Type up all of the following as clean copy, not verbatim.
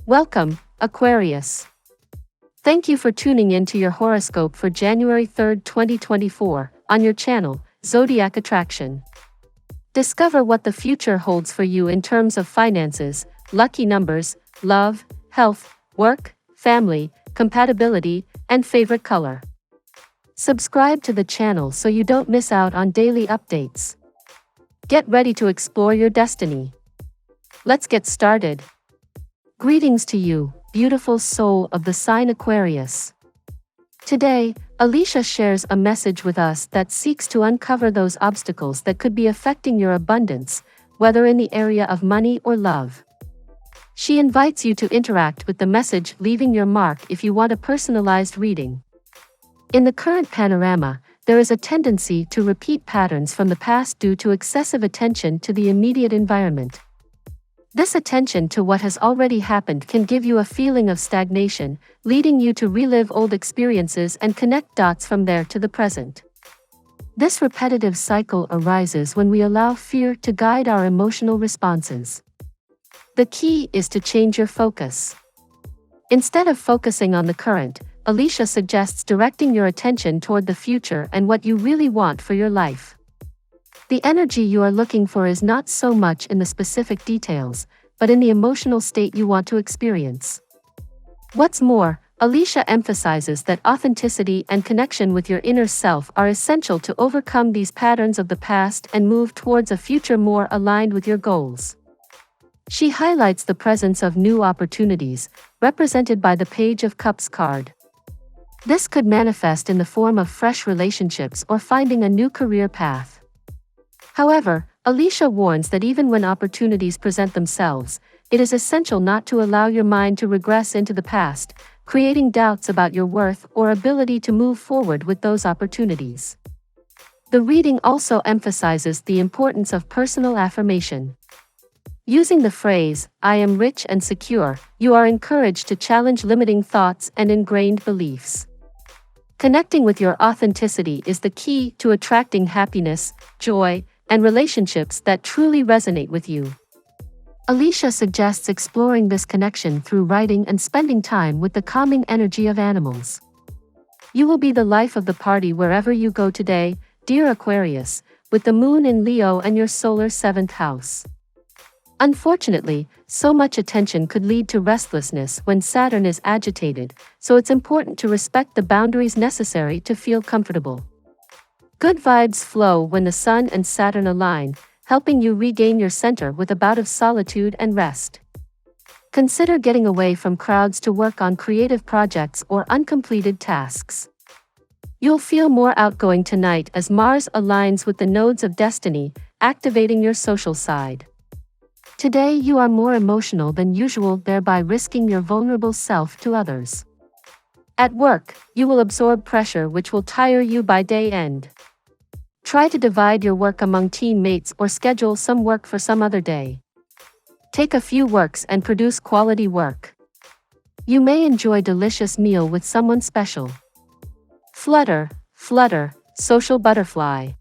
Welcome, Aquarius. Thank you for tuning in to your horoscope for January 3, 2024, on your channel, Zodiac Attraction. Discover what the future holds for you in terms of finances, lucky numbers, love, health, work, family, compatibility, and favorite color. Subscribe to the channel so you don't miss out on daily updates. Get ready to explore your destiny. Let's get started. Greetings to you, beautiful soul of the sign Aquarius. Today, Alicia shares a message with us that seeks to uncover those obstacles that could be affecting your abundance, whether in the area of money or love. She invites you to interact with the message, leaving your mark if you want a personalized reading. In the current panorama, there is a tendency to repeat patterns from the past due to excessive attention to the immediate environment. This attention to what has already happened can give you a feeling of stagnation, leading you to relive old experiences and connect dots from there to the present. This repetitive cycle arises when we allow fear to guide our emotional responses. The key is to change your focus. Instead of focusing on the current, Alicia suggests directing your attention toward the future and what you really want for your life. The energy you are looking for is not so much in the specific details, but in the emotional state you want to experience. What's more, Alicia emphasizes that authenticity and connection with your inner self are essential to overcome these patterns of the past and move towards a future more aligned with your goals. She highlights the presence of new opportunities, represented by the Page of Cups card. This could manifest in the form of fresh relationships or finding a new career path. However, Alicia warns that even when opportunities present themselves, it is essential not to allow your mind to regress into the past, creating doubts about your worth or ability to move forward with those opportunities. The reading also emphasizes the importance of personal affirmation. Using the phrase, "I am rich and secure," you are encouraged to challenge limiting thoughts and ingrained beliefs. Connecting with your authenticity is the key to attracting happiness, joy, and relationships that truly resonate with you. Alicia suggests exploring this connection through writing and spending time with the calming energy of animals. You will be the life of the party wherever you go today, dear Aquarius, with the moon in Leo and your solar 7th house. Unfortunately, so much attention could lead to restlessness when Saturn is agitated, so it's important to respect the boundaries necessary to feel comfortable. Good vibes flow when the Sun and Saturn align, helping you regain your center with a bout of solitude and rest. Consider getting away from crowds to work on creative projects or uncompleted tasks. You'll feel more outgoing tonight as Mars aligns with the nodes of destiny, activating your social side. Today you are more emotional than usual, thereby risking your vulnerable self to others. At work, you will absorb pressure which will tire you by day end. Try to divide your work among teammates or schedule some work for some other day. Take a few works and produce quality work. You may enjoy a delicious meal with someone special. Flutter, flutter, social butterfly.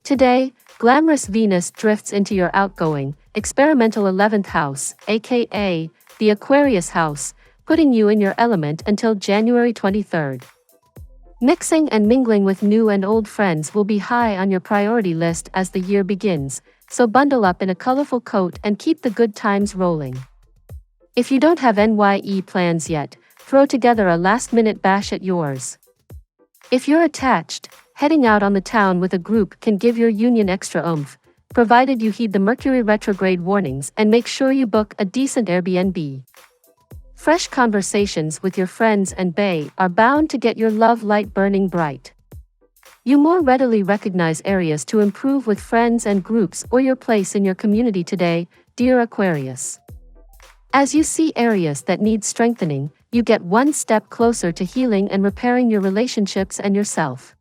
Today, glamorous Venus drifts into your outgoing, experimental 11th house, aka the Aquarius house, putting you in your element until January 23rd. Mixing and mingling with new and old friends will be high on your priority list as the year begins, so bundle up in a colorful coat and keep the good times rolling. If you don't have NYE plans yet, throw together a last-minute bash at yours. If you're attached, heading out on the town with a group can give your union extra oomph, provided you heed the Mercury retrograde warnings and make sure you book a decent Airbnb. Fresh conversations with your friends and bae are bound to get your love light burning bright. You more readily recognize areas to improve with friends and groups or your place in your community today, dear Aquarius. As you see areas that need strengthening, you get one step closer to healing and repairing your relationships and yourself.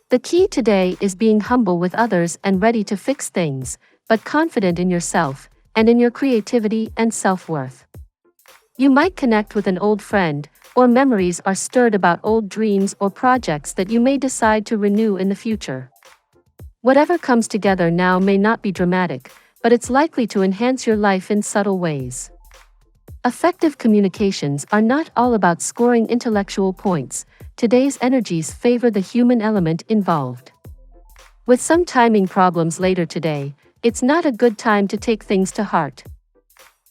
The key today is being humble with others and ready to fix things, but confident in yourself and in your creativity and self-worth. You might connect with an old friend, or memories are stirred about old dreams or projects that you may decide to renew in the future. Whatever comes together now may not be dramatic, but it's likely to enhance your life in subtle ways. Effective communications are not all about scoring intellectual points. Today's energies favor the human element involved. With some timing problems later today, it's not a good time to take things to heart.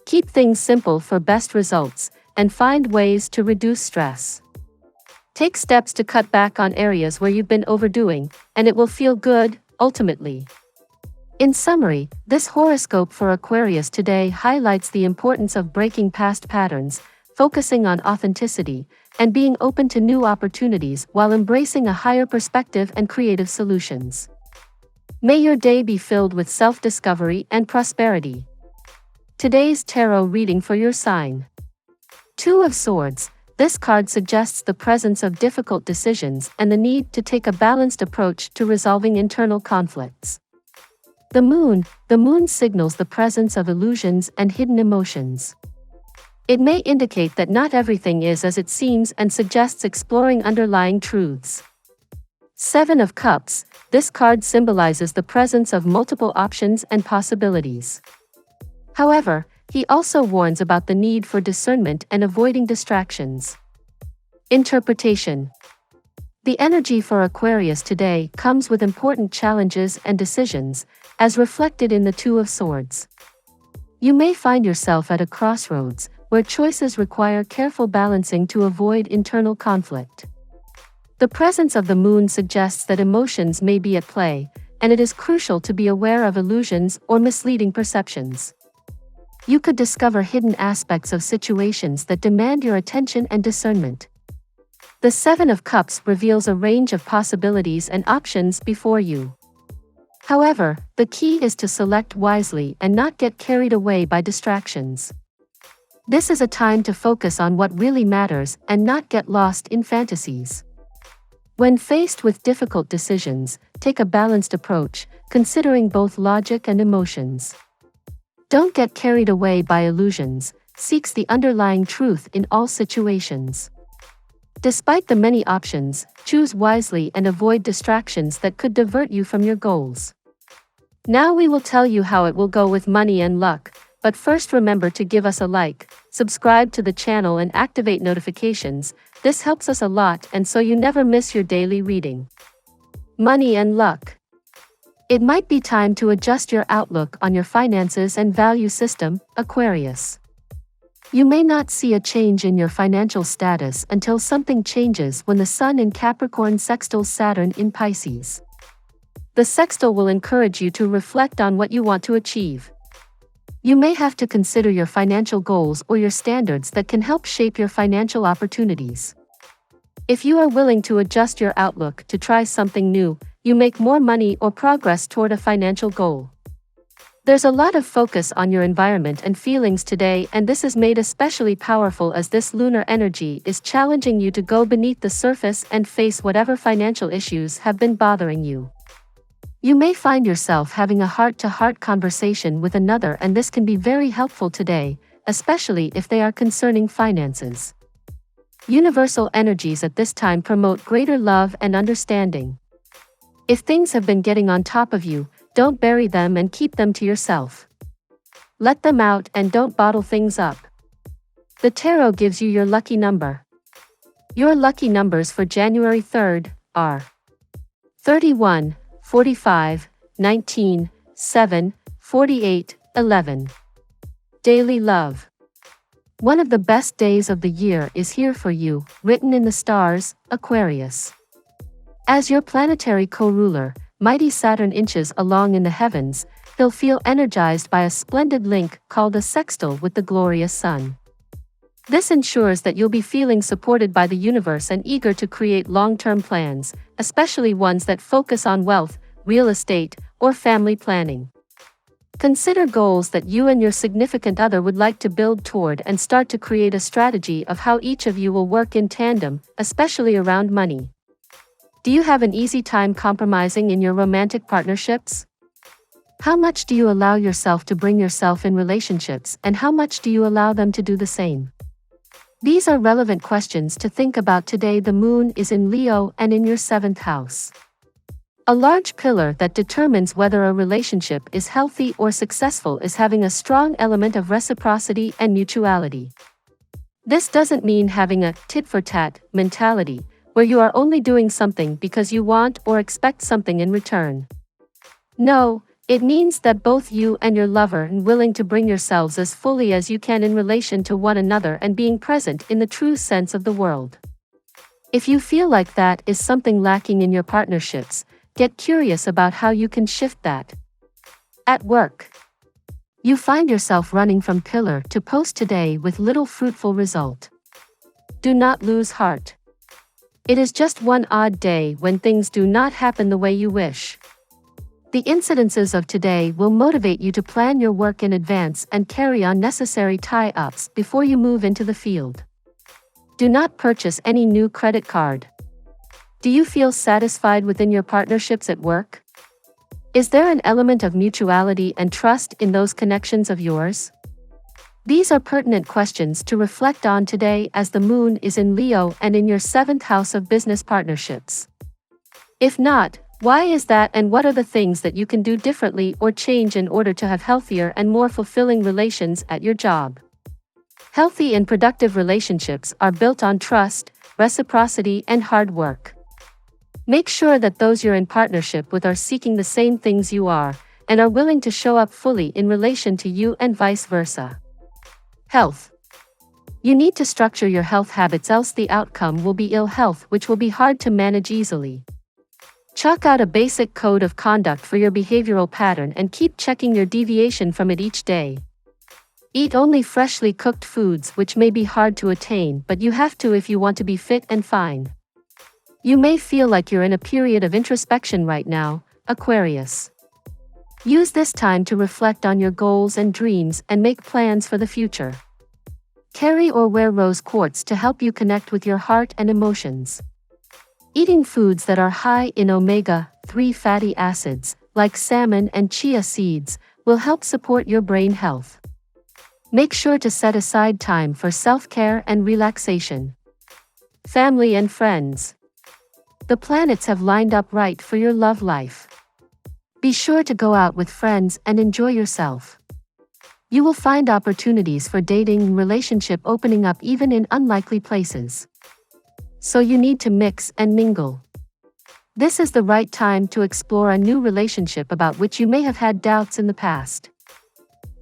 Keep things simple for best results, and find ways to reduce stress. Take steps to cut back on areas where you've been overdoing, and it will feel good, ultimately. In summary, this horoscope for Aquarius today highlights the importance of breaking past patterns, focusing on authenticity, and being open to new opportunities while embracing a higher perspective and creative solutions. May your day be filled with self-discovery and prosperity. Today's tarot reading for your sign. Two of Swords. This card suggests the presence of difficult decisions and the need to take a balanced approach to resolving internal conflicts. The moon signals the presence of illusions and hidden emotions. It may indicate that not everything is as it seems and suggests exploring underlying truths. Seven of Cups. This card symbolizes the presence of multiple options and possibilities. However, he also warns about the need for discernment and avoiding distractions. Interpretation. The energy for Aquarius today comes with important challenges and decisions, as reflected in the Two of Swords. You may find yourself at a crossroads, where choices require careful balancing to avoid internal conflict. The presence of the moon suggests that emotions may be at play, and it is crucial to be aware of illusions or misleading perceptions. You could discover hidden aspects of situations that demand your attention and discernment. The Seven of Cups reveals a range of possibilities and options before you. However, the key is to select wisely and not get carried away by distractions. This is a time to focus on what really matters and not get lost in fantasies. When faced with difficult decisions, take a balanced approach, considering both logic and emotions. Don't get carried away by illusions. Seek the underlying truth in all situations. Despite the many options, choose wisely and avoid distractions that could divert you from your goals. Now we will tell you how it will go with money and luck, but first remember to give us a like, subscribe to the channel and activate notifications. This helps us a lot and so you never miss your daily reading. Money and luck. It might be time to adjust your outlook on your finances and value system, Aquarius. You may not see a change in your financial status until something changes when the Sun in Capricorn sextiles Saturn in Pisces. The sextile will encourage you to reflect on what you want to achieve. You may have to consider your financial goals or your standards that can help shape your financial opportunities. If you are willing to adjust your outlook to try something new, you make more money or progress toward a financial goal. There's a lot of focus on your environment and feelings today, and this is made especially powerful as this lunar energy is challenging you to go beneath the surface and face whatever financial issues have been bothering you. You may find yourself having a heart-to-heart conversation with another, and this can be very helpful today, especially if they are concerning finances. Universal energies at this time promote greater love and understanding. If things have been getting on top of you, don't bury them and keep them to yourself. Let them out and don't bottle things up. The tarot gives you your lucky number. Your lucky numbers for January 3rd are 31, 45, 19, 7, 48, 11. Daily love. One of the best days of the year is here for you, written in the stars, Aquarius. As your planetary co-ruler, mighty Saturn inches along in the heavens, he'll feel energized by a splendid link called a sextile with the glorious Sun. This ensures that you'll be feeling supported by the universe and eager to create long-term plans, especially ones that focus on wealth, real estate, or family planning. Consider goals that you and your significant other would like to build toward and start to create a strategy of how each of you will work in tandem, especially around money. Do you have an easy time compromising in your romantic partnerships? How much do you allow yourself to bring yourself in relationships, and how much do you allow them to do the same? These are relevant questions to think about today. The moon is in Leo and in your 7th house. A large pillar that determines whether a relationship is healthy or successful is having a strong element of reciprocity and mutuality. This doesn't mean having a tit-for-tat mentality, where you are only doing something because you want or expect something in return. No, it means that both you and your lover are willing to bring yourselves as fully as you can in relation to one another and being present in the true sense of the word. If you feel like that is something lacking in your partnerships, get curious about how you can shift that. At work, you find yourself running from pillar to post today with little fruitful result. Do not lose heart. It is just one odd day when things do not happen the way you wish. The incidences of today will motivate you to plan your work in advance and carry on necessary tie-ups before you move into the field. Do not purchase any new credit card. Do you feel satisfied within your partnerships at work? Is there an element of mutuality and trust in those connections of yours? These are pertinent questions to reflect on today as the moon is in Leo and in your 7th house of business partnerships. If not, why is that, and what are the things that you can do differently or change in order to have healthier and more fulfilling relations at your job? Healthy and productive relationships are built on trust, reciprocity, and hard work. Make sure that those you're in partnership with are seeking the same things you are, and are willing to show up fully in relation to you and vice versa. Health. You need to structure your health habits, else the outcome will be ill health, which will be hard to manage easily. Chalk out a basic code of conduct for your behavioral pattern and keep checking your deviation from it each day. Eat only freshly cooked foods, which may be hard to attain, but you have to if you want to be fit and fine. You may feel like you're in a period of introspection right now, Aquarius. Use this time to reflect on your goals and dreams and make plans for the future. Carry or wear rose quartz to help you connect with your heart and emotions. Eating foods that are high in omega-3 fatty acids, like salmon and chia seeds, will help support your brain health. Make sure to set aside time for self-care and relaxation. Family and friends. The planets have lined up right for your love life. Be sure to go out with friends and enjoy yourself. You will find opportunities for dating and relationship opening up even in unlikely places. So you need to mix and mingle. This is the right time to explore a new relationship about which you may have had doubts in the past.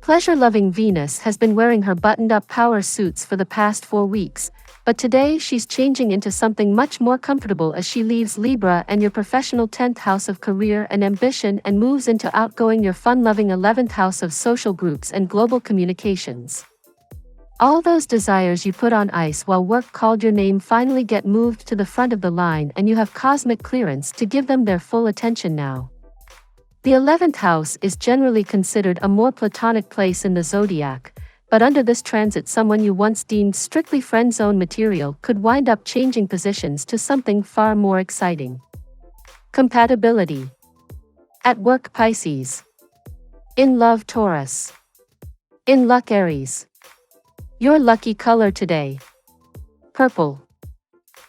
Pleasure-loving Venus has been wearing her buttoned-up power suits for the past 4 weeks, but today she's changing into something much more comfortable as she leaves Libra and your professional 10th house of career and ambition and moves into outgoing your fun-loving 11th house of social groups and global communications. All those desires you put on ice while work called your name finally get moved to the front of the line, and you have cosmic clearance to give them their full attention now. The 11th house is generally considered a more platonic place in the zodiac, but under this transit someone you once deemed strictly friend zone material could wind up changing positions to something far more exciting. Compatibility. At work, Pisces. In love, Taurus. In luck, Aries. Your lucky color today: purple.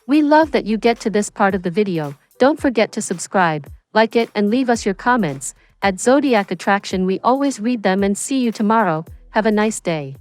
We love that you get to this part of the video. Don't forget to subscribe, like it, and leave us your comments. At Zodiac Attraction we always read them, and see you tomorrow. Have a nice day.